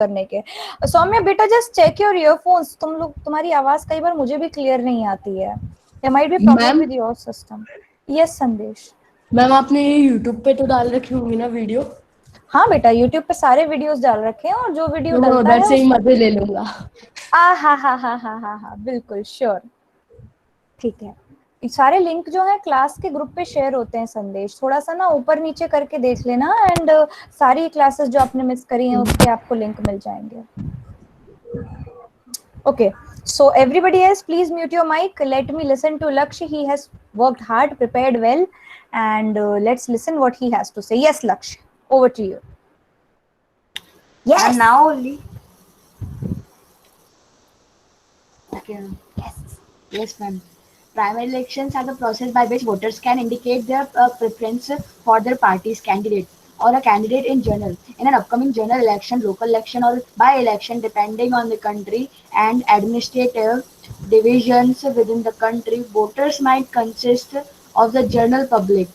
करने के। सौम्या बेटा जस्ट चेक योर ईयरफोन्स, तुम्हारी आवाज कई बार मुझे भी क्लियर नहीं आती है। There might be problem ma'am with your system. Yes Sandesh. Ma'am आपने ये यूट्यूब पे तो डाल रखी होंगी ना वीडियो? हाँ बेटा, यूट्यूब पे सारे वीडियोस डाल रखे हैं और जो वीडियो तो मैं डलता उधर है से ही उस मजे ले लूंगा। हा बिल्कुल श्योर। ठीक है, सारे लिंक जो है क्लास के ग्रुप पे शेयर होते हैं संदेश, थोड़ा सा ना ऊपर नीचे करके देख लेना एंड सारी क्लासेस जो आपने मिस करी हैं उसके आपको लिंक मिल जाएंगे। Okay, so everybody else, please mute your mic. Let me listen to Laksh. He has worked hard, prepared well, and let's listen what he has to say. Yes, Laksh, over to you. Yes. And now only. Okay. Yes, ma'am. Primary elections are the process by which voters can indicate their preference for their party's candidate or a candidate in general. In an upcoming general election, local election, or by-election, depending on the country and administrative divisions within the country, voters might consist of the general public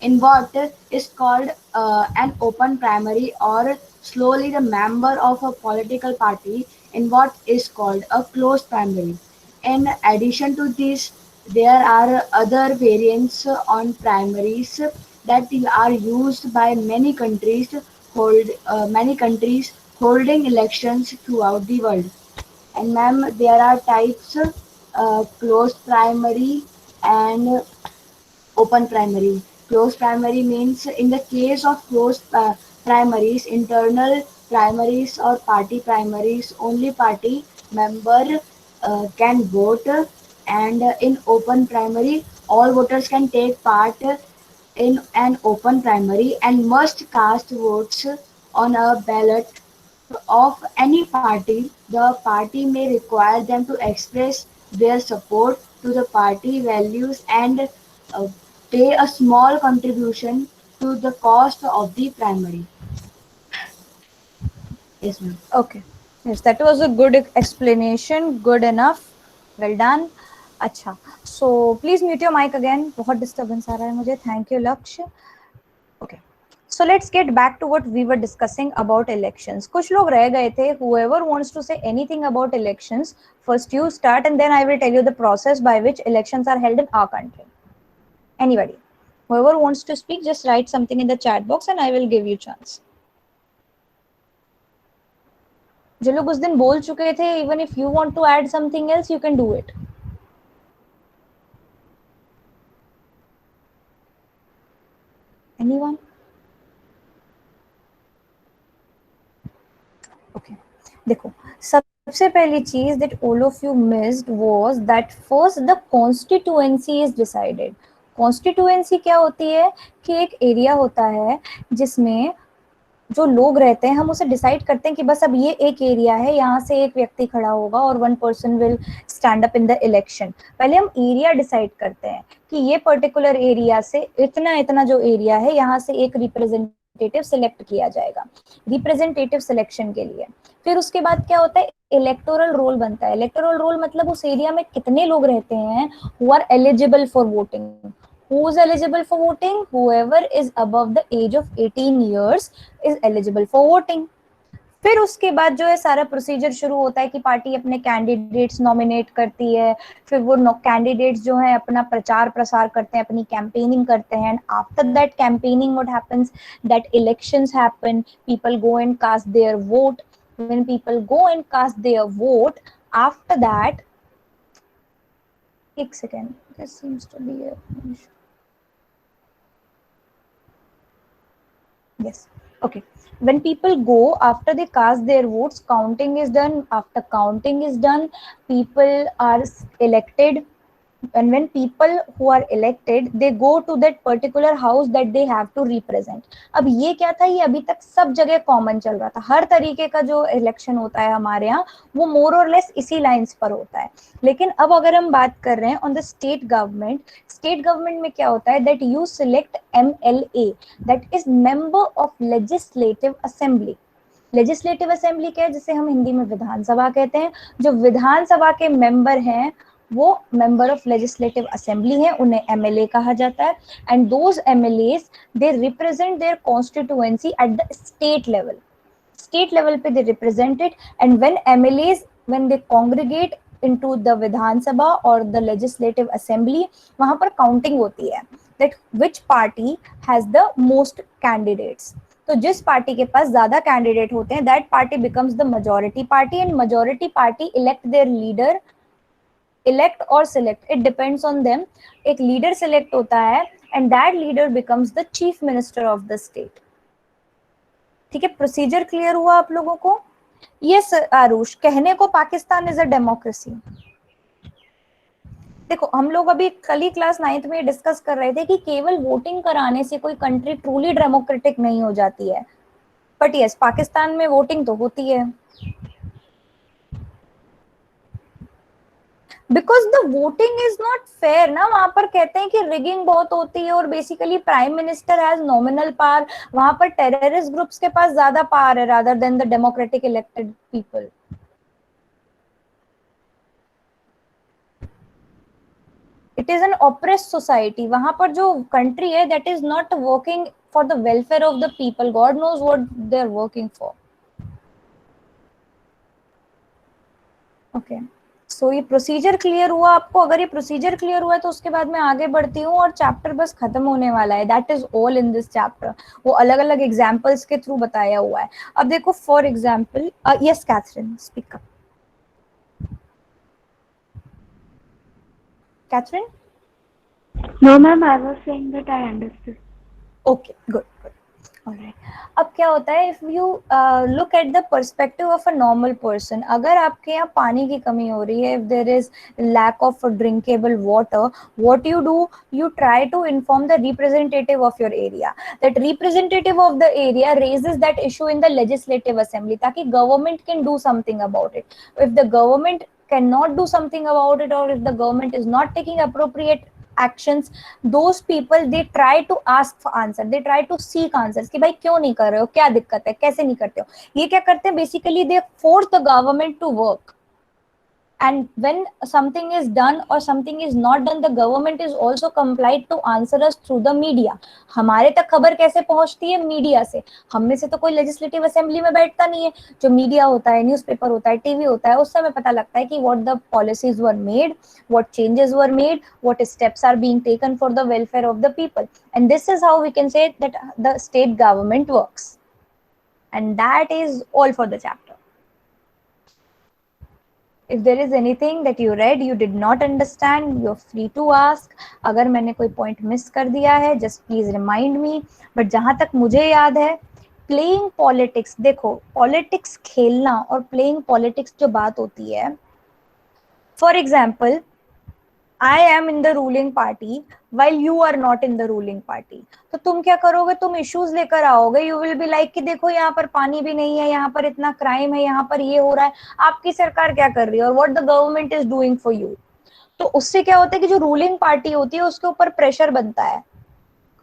in what is called an open primary, or slowly the member of a political party in what is called a closed primary. In addition to this, there are other variants on primaries that are used by many countries holding elections throughout the world. And ma'am, there are types: closed primary and open primary. Closed primary means in the case of closed primaries, internal primaries or party primaries, only party member can vote, and in open primary, all voters can take part in an open primary and must cast votes on a ballot of any party. The party may require them to express their support to the party values and uh, pay a small contribution to the cost of the primary. Yes, ma'am. Okay. Yes, that was a good explanation. Good enough. Well done. अच्छा, so please mute your mic again. बहुत disturbance आ रहा है मुझे. Thank you, Laksh. Okay. So let's get back to what we were discussing about elections. कुछ लोग रह गए थे. Whoever wants to say anything about elections, first you start and then I will tell you the process by which elections are held in our country. Anybody? Whoever wants to speak, just write something in the chat box and I will give you chance. जो लोग उस दिन बोल चुके थे, even if you want to add something else, you can do it. Anyone? Okay. देखो, सबसे पहली चीज that all of you missed was that first the constituency is decided. Constituency क्या होती है कि एक एरिया होता है जिसमें जो लोग रहते हैं, हम उसे डिसाइड करते हैं कि बस अब ये एक एरिया है, यहाँ से एक व्यक्ति खड़ा होगा और one person will stand up in the election. पहले हम एरिया डिसाइड करते हैं कि ये पर्टिकुलर एरिया से इतना इतना जो एरिया है, यहाँ से एक रिप्रेजेंटेटिव सिलेक्ट किया जाएगा रिप्रेजेंटेटिव सिलेक्शन के लिए. फिर उसके बाद क्या होता है, इलेक्टोरल रोल बनता है. इलेक्टोरल रोल मतलब उस एरिया में कितने लोग रहते हैं who are eligible for voting. Who is eligible for voting? Whoever is above the age of 18 years is eligible for voting. फिर उसके बाद जो है सारा प्रोसीजर शुरू होता है कि पार्टी अपने कैंडिडेट्स नॉमिनेट करती है. फिर वो कैंडिडेट्स जो है अपना प्रचार प्रसार करते हैं, अपनी कैंपेनिंग करते हैं. After that campaigning what happens, that elections happen, people go and cast their vote. When people go and cast their vote, after that, एक second, there seems to be a issue. Yes. Okay. When people go, after they cast their votes, counting is done. After counting is done, people are elected. And when people who are elected, they go to that particular house that they have to represent. अब ये क्या था, ये अभी तक सब जगह common चल रहा था. हर तरीके का जो इलेक्शन होता है हमारे यहाँ, वो मोर और लेस इसी लाइंस पर होता है. लेकिन अब अगर हम बात कर रहे हैं on the state government, state government में क्या होता है, that you select MLA, that is member of legislative assembly. Legislative assembly क्या है, जिसे हम हिंदी में विधानसभा कहते हैं. जो विधानसभा के मेंबर हैं वो मेंबर ऑफ लेजिस्लेटिव असेंबली है, उन्हें MLA कहा जाता है. And those MLAs, they represent their constituency at the state level. state level पे they represent it, and when MLAs, when they congregate into the Vidhan Sabha or the legislative assembly, वहां पर counting होती है that which party has the most candidates. तो जिस party के पास ज्यादा कैंडिडेट होते हैं, that party becomes the majority party, and majority party elect their leader, elect or select, it depends on them. एक leader select होता है and that leader becomes the chief minister of the state. ठीक है, procedure clear हुआ आप लोगों को? Yes Aarush, कहने को पाकिस्तान इज अ डेमोक्रेसी। देखो हम लोग अभी कल ही क्लास 9th में डिस्कस कर रहे थे कि केवल वोटिंग कराने से कोई कंट्री ट्रूली डेमोक्रेटिक नहीं हो जाती है, बट यस पाकिस्तान में वोटिंग तो होती है, because the voting is not fair ना। वहां पर कहते हैं कि रिगिंग बहुत होती है और basically prime minister has nominal power, वहां पर टेररिस्ट ग्रुप्स के पास ज्यादा पावर है rather than the democratic elected people. It is an oppressed society, वहां पर जो कंट्री है that is not working for the welfare of the people, God knows what they are working for. Okay, so ये procedure clear हुआ आपको? अगर ये procedure clear हुआ है तो उसके बाद मैं आगे बढ़ती हूँ और चैप्टर बस खत्म होने वाला है। That is all in this chapter, वो अलग अलग एग्जाम्पल्स के थ्रू बताया हुआ है। अब देखो for example, yes Catherine speak up. Catherine? No, ma'am, I was saying that I understood. Okay good good, alright. अब क्या होता है, if you look at the perspective of a normal person, अगर आपके यहाँ पानी की कमी हो रही है, if there is lack of drinkable water, what you do, you try to inform the representative of your area, that representative of the area raises that issue in the legislative assembly ताकि government can do something about it. If the government cannot do something about it, or if the government is not taking appropriate actions, those people they try to ask for answer, they try to seek answers कि भाई क्यों नहीं कर रहे हो, क्या दिक्कत है, कैसे नहीं करते हो। ये क्या करते हैं, basically they force the government to work, and when something is done or something is not done, the government is also complied to answer us through the media. हमारे तक खबर कैसे पहुंचती है? मीडिया से। हम में से तो कोई लेजिस्लेटिव असेंबली में बैठता नहीं है, जो मीडिया होता है, न्यूज़पेपर होता है, टीवी होता है, उससे हमें पता लगता है कि what the policies were made, what changes were made, what steps are being taken for the welfare of the people, and this is how we can say that the state government works. And that is all for the chapter. If there is anything that you read, you did not understand, you're free to ask. अगर मैंने कोई point miss कर दिया है, just please remind me. But जहाँ तक मुझे याद है, playing politics, देखो politics खेलना और playing politics जो बात होती है, for example, I am in the ruling party while you are not in the ruling party. तो तुम क्या करोगे, तुम इश्यूज लेकर आओगे, यू विल बी लाइक कि देखो यहाँ पर पानी भी नहीं है, यहाँ पर इतना क्राइम है, यहाँ पर ये हो रहा है, आपकी सरकार क्या कर रही है और what the government is doing for you. तो उससे क्या होता है कि जो रूलिंग पार्टी होती है उसके ऊपर प्रेशर बनता है,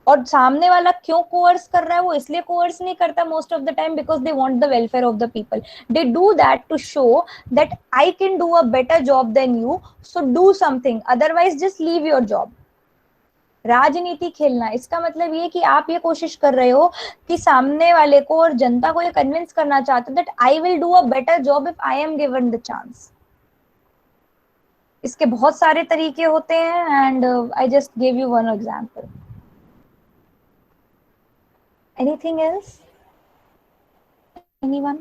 और सामने वाला क्यों कोर्स कर रहा है, वो इसलिए कोर्स नहीं करता most of the time because they want the welfare of the people, they do that to show that I can do a better job than you, so do something, otherwise just leave your job. राजनीति खेलना इसका मतलब ये कि आप ये कोशिश कर रहे हो कि सामने वाले को और जनता को ये कन्विंस करना चाहते हो that I will do a better job if I am given the chance. इसके बहुत सारे तरीके होते हैं and I just give you one example. Anything else? Anyone?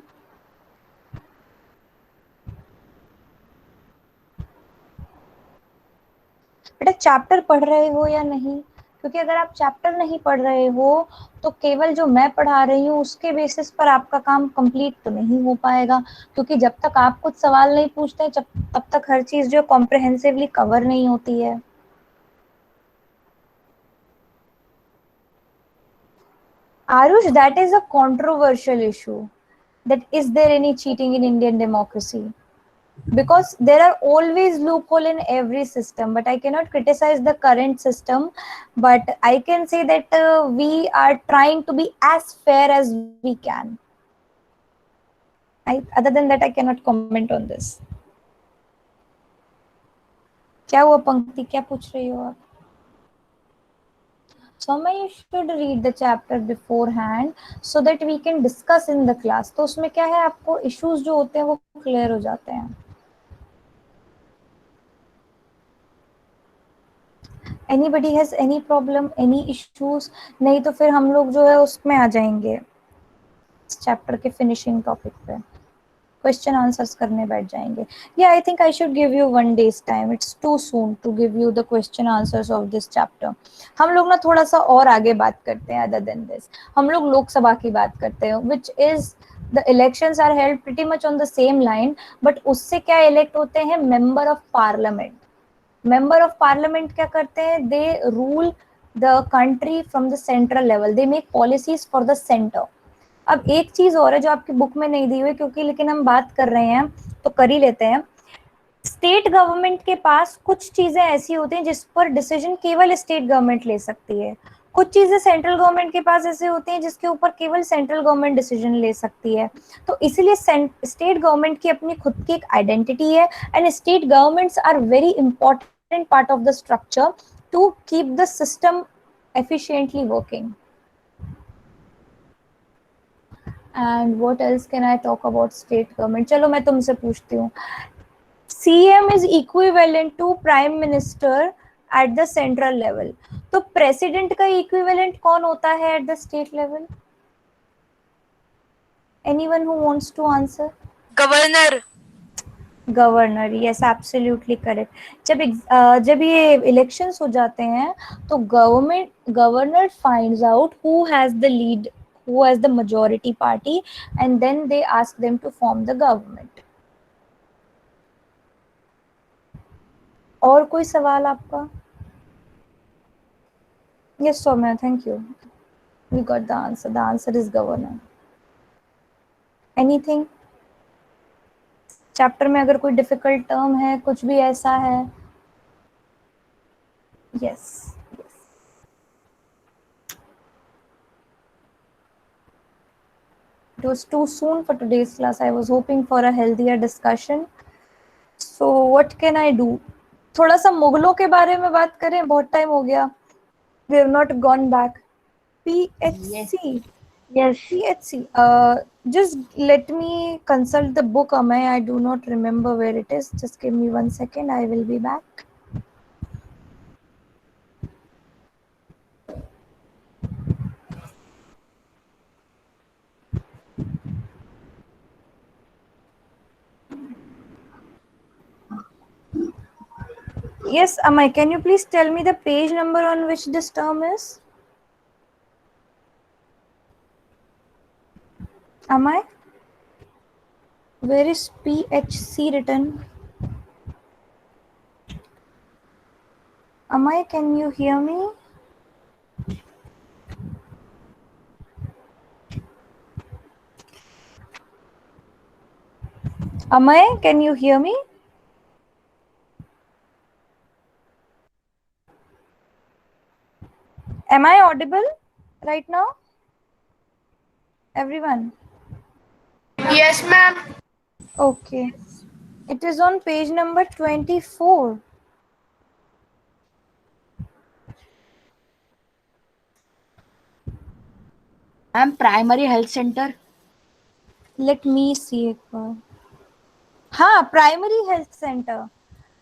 बेटा चैप्टर पढ़ रहे हो या नहीं? क्योंकि अगर आप चैप्टर नहीं पढ़ रहे हो तो केवल जो मैं पढ़ा रही हूँ उसके बेसिस पर आपका काम कंप्लीट तो नहीं हो पाएगा, क्योंकि जब तक आप कुछ सवाल नहीं पूछते तब तक हर चीज जो कॉम्प्रिहेंसिवली कवर नहीं होती है। Arush, that is a controversial issue. That is there any cheating in Indian democracy? Because there are always loophole in every system, but I cannot criticize the current system, but I can say that we are trying to be as fair as we can. Other than that I cannot comment on this. क्या हुआ पंक्ति, क्या पूछ रही हो आप? Soma, you should read the chapter beforehand so that we can discuss in the class. तो उसमें क्या है, आपको issues जो होते हैं वो clear हो जाते हैं. Anybody has any problem, any issues? नहीं तो फिर हम लोग जो है उसमें आ जाएंगे चैप्टर के फिनिशिंग टॉपिक पे, क्वेश्चन आंसर्स करने बैठ जाएंगे. या I think I should give you 1 day's time. It's too soon to give you the question answers of this chapter. हम लोग ना थोड़ा सा और आगे बात करते हैं. अदर देन दिस हम लोग लोकसभा की बात करते हैं, which is the elections are held pretty much on the same line. But उससे क्या इलेक्ट होते हैं, member of parliament. Member of parliament क्या करते हैं, they rule the country from the central level. They make policies for the centre. अब एक चीज और है जो आपकी बुक में नहीं दी हुई, क्योंकि लेकिन हम बात कर रहे हैं तो कर ही लेते हैं. स्टेट गवर्नमेंट के पास कुछ चीजें ऐसी होती हैं जिस पर डिसीजन केवल स्टेट गवर्नमेंट ले सकती है. कुछ चीजें सेंट्रल गवर्नमेंट के पास ऐसे होती हैं जिसके ऊपर केवल सेंट्रल गवर्नमेंट डिसीजन ले सकती है. तो इसीलिए स्टेट गवर्नमेंट की अपनी खुद की एक आइडेंटिटी है. And state governments are very important part of the structure to keep the system efficiently working. And what else can I talk about state government? चलो मैं तुमसे पूछती हूँ. CM is equivalent to Prime Minister at the central level. तो president का equivalent कौन होता है at the state level? Anyone who wants to answer? Governor. Governor. Yes, absolutely correct. जब ये इलेक्शंस हो जाते हैं तो governor finds out who has the lead, who has the majority party, and then they ask them to form the government. और कोई सवाल आपका? Yes, Soumya, thank you. We got the answer. The answer is governor. Anything? Chapter में अगर कोई difficult term है, कुछ भी ऐसा है? Yes. It was too soon for today's class. I was hoping for a healthier discussion. So what can I do? थोड़ा सा मुगलों के बारे में बात करें, बहुत टाइम हो गया. We have not gone back. PHC. Yes. PHC. Just let me consult the book, Amay. I do not remember where it is. Just give me 1 second. I will be back. Yes, Amay, can you please tell me the page number on which this term is? Amay? Where is PHC written? Amay, can you hear me? Amay, can you hear me? Am I audible right now? Everyone? Yes, ma'am. Okay. It is on page number 24. Ma'am, primary health center. Let me see एक बार. हाँ, primary health centre.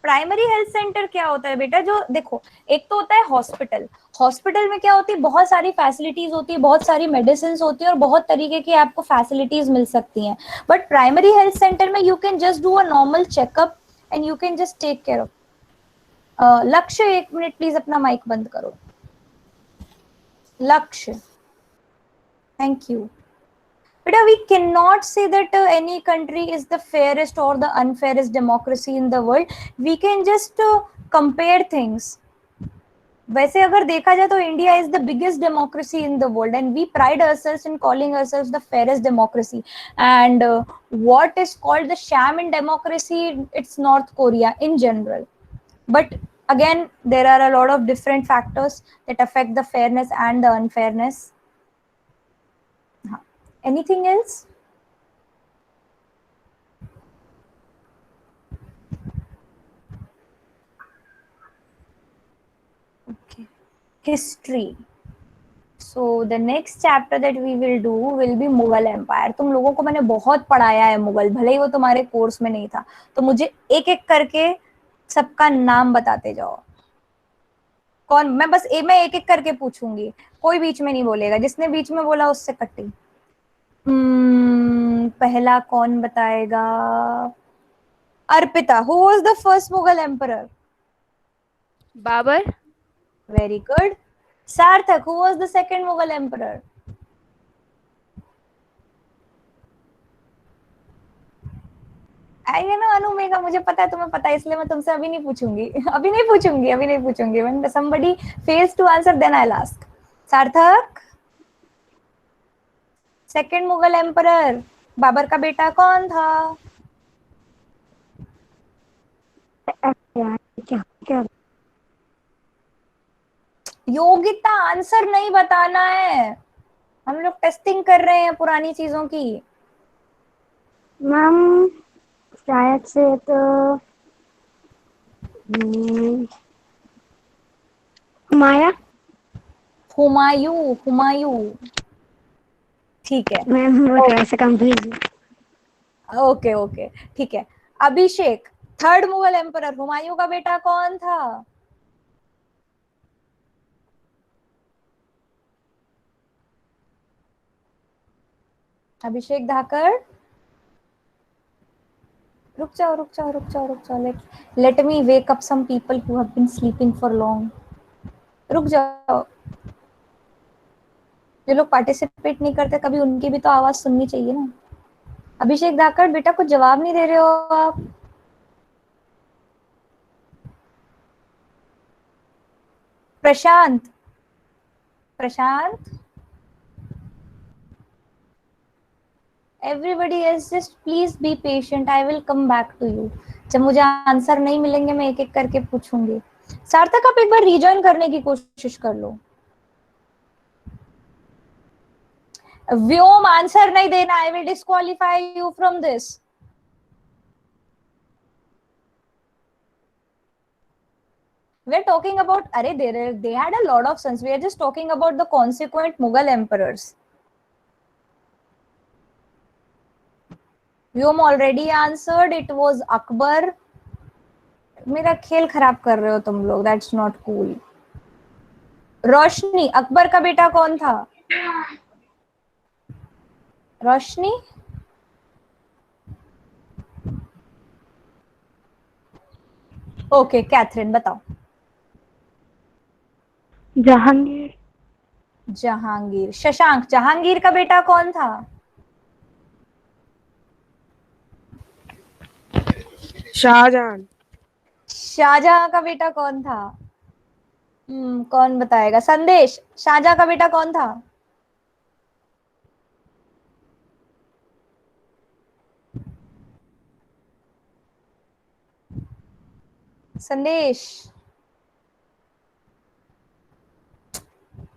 Primary health centre क्या होता है बेटा? जो देखो, एक तो होता है हॉस्पिटल. हॉस्पिटल में क्या होती है, बहुत सारी फैसिलिटीज होती है, बहुत सारी मेडिसिन होती है और बहुत तरीके की आपको फैसिलिटीज मिल सकती हैं. बट प्राइमरी हेल्थ सेंटर में you can just do a normal checkup and you can just take care of. Lakshya, 1 minute please अपना माइक बंद करो. Lakshya, thank you. But we cannot say that any country is the fairest or the unfairest democracy in the world. We can just compare things. वैसे अगर देखा जाए तो India is the biggest democracy in the world and we pride ourselves in calling ourselves the fairest democracy. And what is called the sham in democracy, it's North Korea in general. But again, there are a lot of different factors that affect the fairness and the unfairness. Anything else? Okay. History. The next chapter that we will do will be Mughal empire. तुम लोगों को मैंने बहुत पढ़ाया है मुगल, भले ही वो तुम्हारे कोर्स में नहीं था, तो मुझे एक एक करके सबका नाम बताते जाओ। कौन, मैं एक एक करके पूछूंगी, कोई बीच में नहीं बोलेगा, जिसने बीच में बोला उससे कट्टी। पहला कौन बताएगा? Arpita, who was the first Mughal emperor? Babar. Very good. Sarthak, who was the second Mughal emperor? I know अनुमेगा, मुझे पता है तुम्हें पता है, इसलिए मैं तुमसे अभी नहीं पूछूंगी अभी नहीं पूछूंगी when somebody fails to answer then I'll ask। सार्थक, सेकंड मुगल एम्परर बाबर का बेटा कौन था? क्या योगिता, आंसर नहीं बताना है, हम लोग टेस्टिंग कर रहे हैं पुरानी चीजों की। मैम? शायद से तो माया। हुमायूं, हुमायूं, ठीक है। मैम वो थोड़ा सा कंफ्यूज। ओके ओके ठीक है। अभिषेक, थर्ड मुगल एम्परर हुमायूं का बेटा कौन था? अभिषेक धाकड़, रुक जाओ रुक जाओ रुक जाओ रुक जाओ, let me wake up some people who have been sleeping for long. रुक जाओ, जो लोग पार्टिसिपेट नहीं करते कभी, उनकी भी तो आवाज सुननी चाहिए ना। अभिषेक धाकड़ बेटा, कुछ जवाब नहीं दे रहे हो आप। प्रशांत, प्रशांत, everybody else just please be patient, I will come back to you। जब मुझे आंसर नहीं मिलेंगे मैं एक एक करके पूछूंगी। सार्थक, आप एक बार रिजॉइन करने की कोशिश कर लो। व्योम, आंसर नहीं देना, I will disqualify you from this. We're talking about, अरे they had a lot of sons, we are just talking about the consequent Mughal emperors। Vyom already answered, it was Akbar। मेरा खेल खराब कर रहे हो तुम लोग, that's not cool। रोशनी, अकबर का बेटा कौन था? रोशनी, ओके कैथरीन बताओ। जहांगीर। जहांगीर। शशांक, जहांगीर का बेटा कौन था? शाहजहां। शाहजहां का बेटा कौन था? कौन बताएगा? संदेश, शाहजहां का बेटा कौन था? संदेश,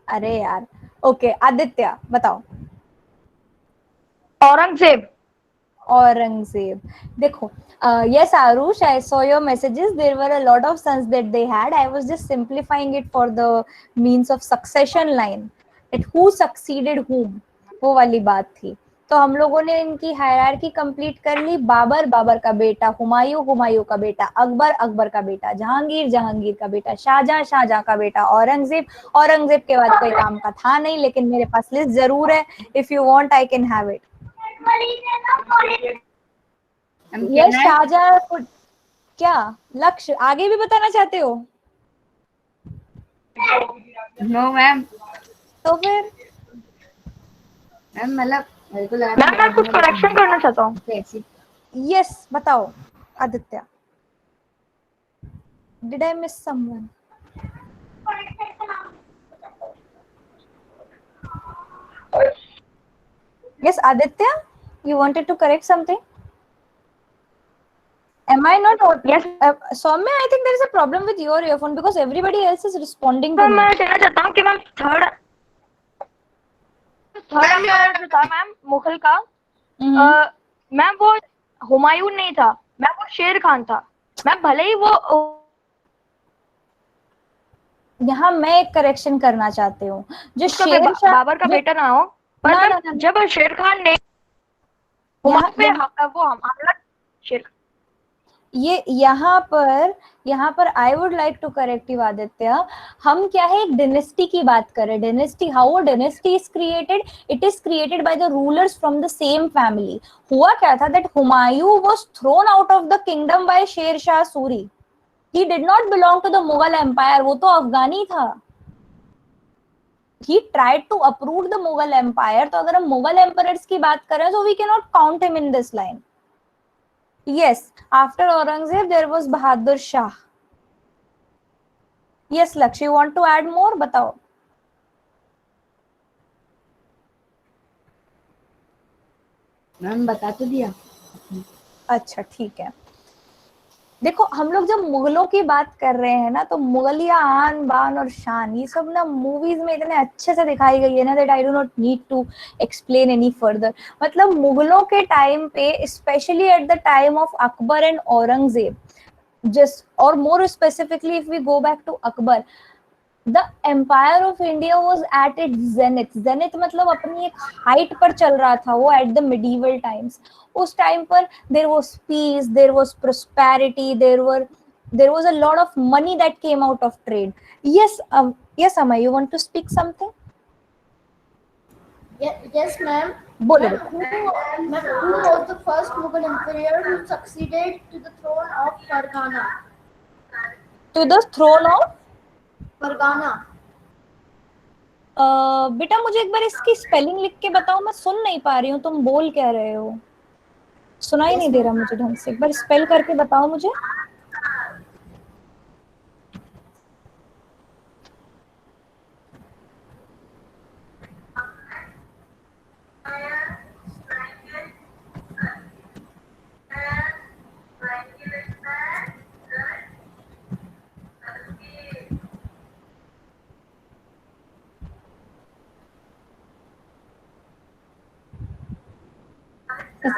अरे यार। ओके आदित्य बताओ। औरंगजेब। औरंगजेब। देखो, yes Arush, I saw your messages, there were a lot of sons that they had, I was just simplifying it for the means of succession line, that who succeeded whom, वो वाली बात थी। तो हम लोगों ने इनकी हायरार्की कंप्लीट कर ली। बाबर, बाबर का बेटा। हुमायूं, हुमायूं का बेटा। अकबर, अकबर का बेटा। जहांगीर, जहांगीर का बेटा। शाहजहां, शाहजहां का बेटा। औरंगजेब, औरंगजेब के बाद कोई काम का था नहीं, लेकिन मेरे पास लिस्ट जरूर है, if you want I can have it. ये शाहजहां को क्या लक्ष्य आगे भी बताना चाहते हो? No ma'am. तो फिर मैम मतलब मेरे को लगा मैम मैं कुछ करेक्शन करना चाहता हूँ। यस बताओ Aditya. Did I miss someone? Yes Aditya, you wanted to correct something? Am I not? Yes. Soumya, I think there is a problem with your earphone because everybody else is responding to ma'am me। मैं कहना चाहता हूँ कि ma'am third umpire जो था ma'am Mughal का, ma'am वो हुमायूं नहीं था मैम, वो शेर खान था मैम। भले ही वो यहाँ मैं एक करेक्शन करना चाहती हूँ, जो उसका शेरशाह बाबर का बेटा ना हो, पर ना मैम ना ना जब शेर खान ने यहाँ हुमायूं पे वो हमला, शेर यहाँ पर I would like to correct you Aditya. हम क्या है, एक डिनेस्टी की बात कर रहे हैं। Dynasty, how a dynasty is created, it is created by the rulers from the same family. हुआ क्या था that Humayun was thrown out of the kingdom by Sher Shah Suri. He did not belong to the Mughal empire, वो तो अफगानी था। he tried to uproot the Mughal empire। तो अगर हम Mughal empires की बात करें, so we cannot count him in this line। yes, after Aurangzeb there was Bahadur Shah। yes Lakshya, you want to add more, बताओ। मैम बता तो दिया। अच्छा ठीक है, देखो हम लोग जब मुगलों की बात कर रहे हैं ना, तो मुगलिया आन बान और शान ये सब ना मूवीज में इतने अच्छे से दिखाई गई है ना, that I do not need to explain any further. मतलब मुगलों के टाइम पे, specially at the time of Akbar and Aurangzeb, just or more specifically if we go back to Akbar, the empire of India was at its zenith मतलब अपनी एक height पर चल रहा था वो at the medieval times। उस टाइम पर there was peace, there was prosperity, there was a lot of money that came out of trade। yes Amay, you want to speak something? Yes, ma'am. बोलो Who was the first Mughal emperor who succeeded to the throne of Fargana? to the throne of Fargana. बेटा मुझे एक बार इसकी spelling लिख के बताओ, मैं सुन नहीं पा रही हूँ, तुम बोल क्या रहे हो, सुनाई नहीं दे रहा मुझे ढंग से। एक बार स्पेल करके बताओ मुझे।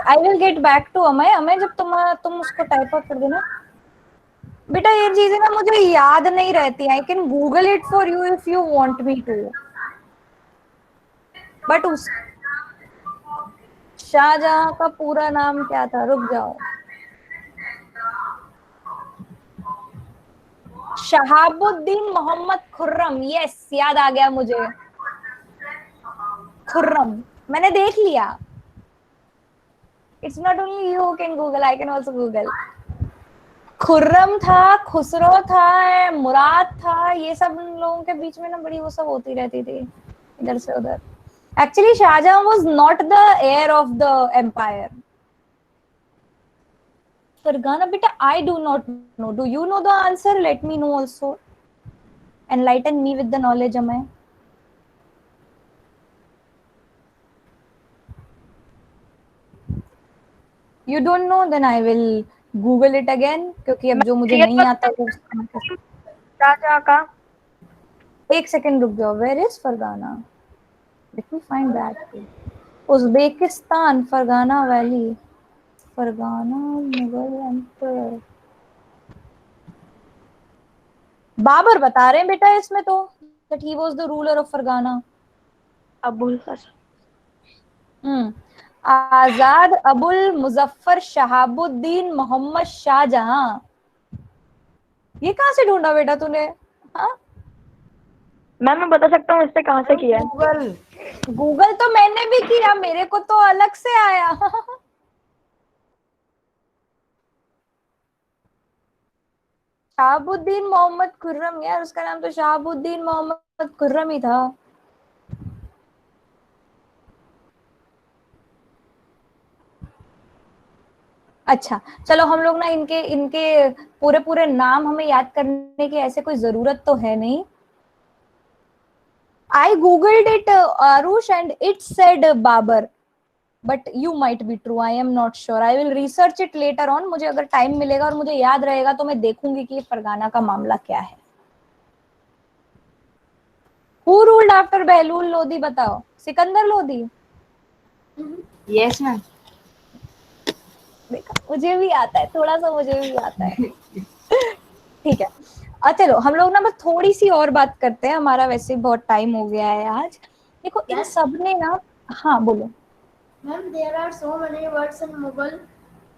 I will get back to Amay. Amay जब तुम उसको टाइप आउट कर देना। बेटा ये चीजें ना मुझे याद नहीं रहती, I can Google it for you if you want me to, but उस शाहजहां का पूरा नाम क्या था, रुक जाओ। शहाबुद्दीन मोहम्मद खुर्रम, यस याद आ गया मुझे, खुर्रम मैंने देख लिया। It's not only you can Google, I can also Google. Khurram था, खुसरो था, मुराद था, ये सब लोगों के बीच में ना बड़ी वो सब होती रहती थी इधर से उधर। Actually Shahjahan was not the heir of the empire. Fergana बेटा I do not know, do you know the answer? Let me know also, enlighten me with the knowledge. Amay you don't know, then I will google it again, क्योंकि अब जो मुझे नहीं आता वो राजा का। एक सेकंड रुक जाओ। Where is Fergana, let me find that. Uzbekistan, Fergana valley, Fergana Mughal empire. Babur बता रहे हैं बेटा इसमें तो, that he was the ruler of Fergana. Abul Azad Abul Muzaffar Shahabuddin Mohammad Shahjahan. ये कहाँ से ढूंढा बेटा तूने? हाँ मैम मैं बता सकता हूँ इससे कहाँ से किया है। गूगल तो मैंने भी किया, मेरे को तो अलग से आया। शहाबुद्दीन मोहम्मद खुर्रम, यार उसका नाम तो शहाबुद्दीन मोहम्मद खुर्रम ही था। अच्छा चलो, हम लोग ना इनके इनके पूरे पूरे नाम हमें याद करने की ऐसे कोई जरूरत तो है नहीं। I googled it, Arush, and it said Babar, but you might be true, I am not sure, I will research it later on। मुझे अगर टाइम मिलेगा और मुझे याद रहेगा तो मैं देखूंगी कि ये फरगाना का मामला क्या है। Who ruled after Bahlul Lodi, बताओ। सिकंदर लोधी? Yes ma'am. देखा, मुझे भी आता है थोड़ा सा, मुझे भी आता है। ठीक है, चलो हम लोग ना बस थोड़ी सी और बात करते हैं, हमारा वैसे बहुत टाइम हो गया है आज। देखो इन सब ने ना, हाँ बोलो। Ma'am, there are so many words in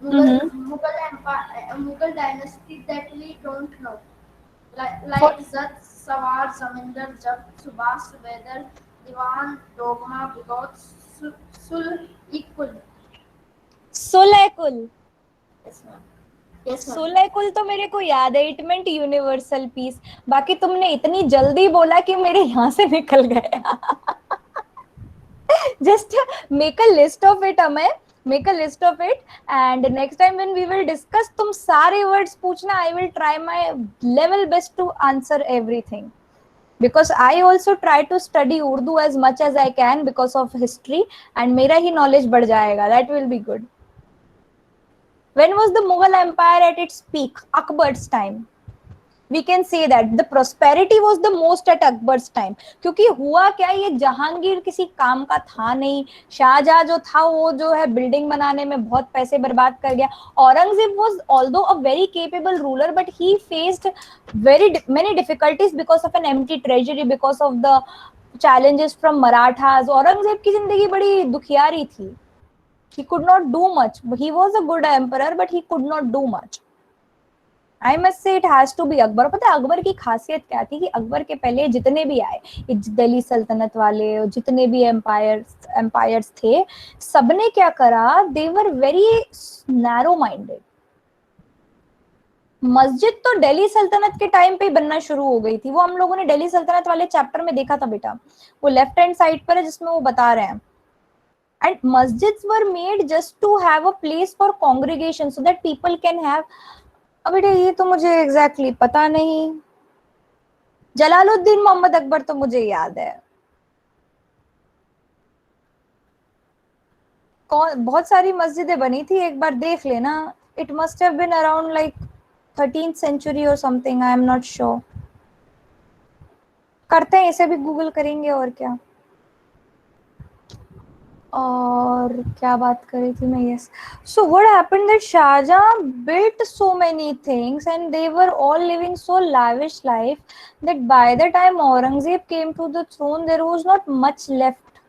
hmm. Mughal Empire, Mughal dynasty that we don't know. For Like Zat, Sawar, Zaminder, Jab, Subhas, Subedar, Diwan, Dogma, Bigot, Sul, Equal. सुलेकुल, Yes, ma'am. Yes, ma'am. सुलेकुल तो मेरे को याद है, it meant universal peace. बाकी तुमने इतनी जल्दी बोला कि मेरे यहाँ से निकल गया। Just make a list of it, Amay. Make a list of it, and next time when we will discuss, तुम सारे words पूछना. I will try my level best to answer everything. Because I also try to study Urdu as much as I can because of history, and मेरा ही knowledge बढ़ जाएगा. That will be good. When was the Mughal Empire at its peak? Akbar's time. We can say that the prosperity was the most at Akbar's time. क्योंकि हुआ क्या, ये जहांगीर किसी काम का था नहीं, शाहजहां जो था वो जो है बिल्डिंग बनाने में बहुत पैसे बर्बाद कर गया. Aurangzeb was although a very capable ruler, but he faced very many difficulties because of an empty treasury, because of the challenges from Marathas. Aurangzeb की जिंदगी बड़ी दुखियारी थी. He could not do much. He was a good emperor, but he could not do much. I must say it has to be Akbar. पता है अकबर की खासियत क्या थी कि अकबर के पहले जितने भी आए, दिल्ली सल्तनत वाले, जितने भी एम्पायर्स थे, सबने क्या करा, दे वर वेरी नैरो माइंडेड. मस्जिद तो दिल्ली सल्तनत के टाइम पे बनना शुरू हो गई थी. वो हम लोगों ने दिल्ली सल्तनत वाले चैप्टर में देखा था बेटा, वो लेफ्ट हैंड साइड पर है जिसमें वो बता रहे हैं. And masjids were made just to have a place for congregation so that people can have. अब बेटा ये तो मुझे एग्जैक्टली पता नहीं. जलालुद्दीन मोहम्मद अकबर तो मुझे याद है. कौन, बहुत सारी मस्जिदें बनी थी, एक बार देख लेना. It must have been around like 13th century और something, I am not sure. करते हैं इसे भी गूगल करेंगे और क्या. और क्या बात कर रही थी मैं, yes. So what happened that Shah Jahan built so many things and they were all living so lavish life that by the time Aurangzeb came to the throne there was not much left.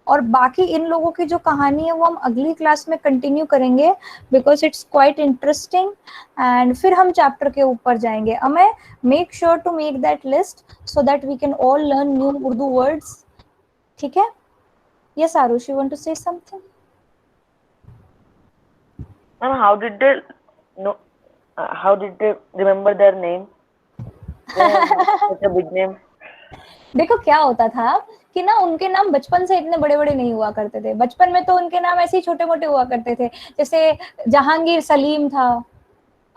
और बाकी इन लोगों की जो कहानी है वो हम अगली क्लास में कंटिन्यू करेंगे because it's quite interesting. And फिर हम चैप्टर के ऊपर जाएंगे. Amay, make sure to make that list so that we can all learn new Urdu words. ठीक है. Yes, Arush, you want to say something? And how did they know? How did they remember their name? They have such a big name. देखो क्या होता था कि ना उनके नाम बचपन से इतने बड़े बड़े नहीं हुआ करते थे. बचपन में तो उनके नाम ऐसे ही छोटे मोटे हुआ करते थे. जैसे जहांगीर सलीम था,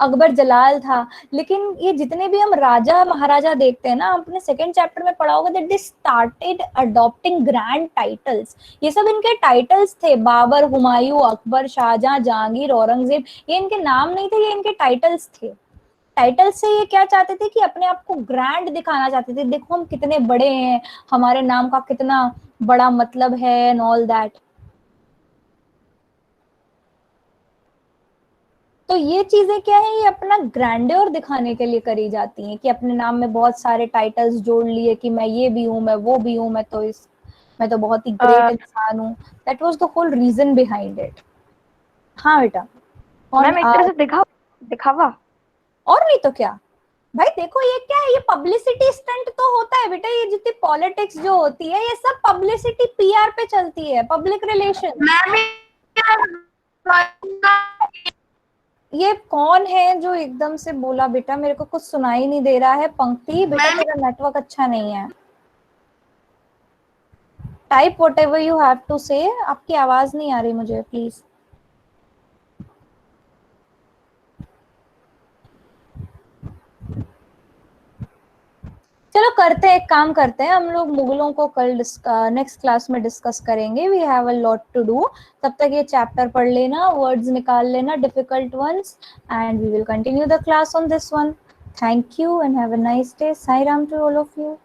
अकबर जलाल था. लेकिन ये जितने भी हम राजा महाराजा देखते हैं ना, अपने सेकंड चैप्टर में पढ़ा होगा that they started adopting grand titles. ये सब इनके टाइटल्स थे. बाबर, हुमायूं, अकबर, शाहजहां, जहांगीर, औरंगजेब, ये इनके नाम नहीं थे, ये इनके टाइटल्स थे. टाइटल से ये क्या चाहते थे कि अपने आप को ग्रैंड दिखाना चाहते थे. देखो हम कितने बड़े हैं, हमारे नाम का कितना बड़ा मतलब है एंड ऑल दैट. तो ये चीजें क्या है, ये अपना ग्रैंड्योर दिखाने के लिए करी जाती हैं कि अपने नाम में बहुत सारे टाइटल्स जोड़ लिए कि मैं ये भी हूँ, मैं वो भी हूँ, मैं तो बहुत ही ग्रेट इंसान हूँ. That was the whole reason behind it. हाँ बेटा. मैम एक तरह से दिखावा. और नहीं तो क्या भाई. देखो ये क्या है, ये पब्लिसिटी स्टंट तो होता है बेटा. ये जितनी पॉलिटिक्स जो होती है ये सब पब्लिसिटी पीआर पे चलती है, पब्लिक रिलेशन. ये कौन है जो एकदम से बोला बेटा, मेरे को कुछ सुनाई नहीं दे रहा है. पंक्ति बेटा तेरा नेटवर्क अच्छा नहीं है. Type whatever you have to say. आपकी आवाज नहीं आ रही मुझे, प्लीज. चलो करते हैं, एक काम करते हैं हम लोग, मुगलों को कल नेक्स्ट क्लास में डिस्कस करेंगे. We have a lot to do. तब तक ये चैप्टर पढ़ लेना, वर्ड्स निकाल लेना difficult ones, and we will continue the class on this one. Thank you and have a nice day. Sai Ram to all of you.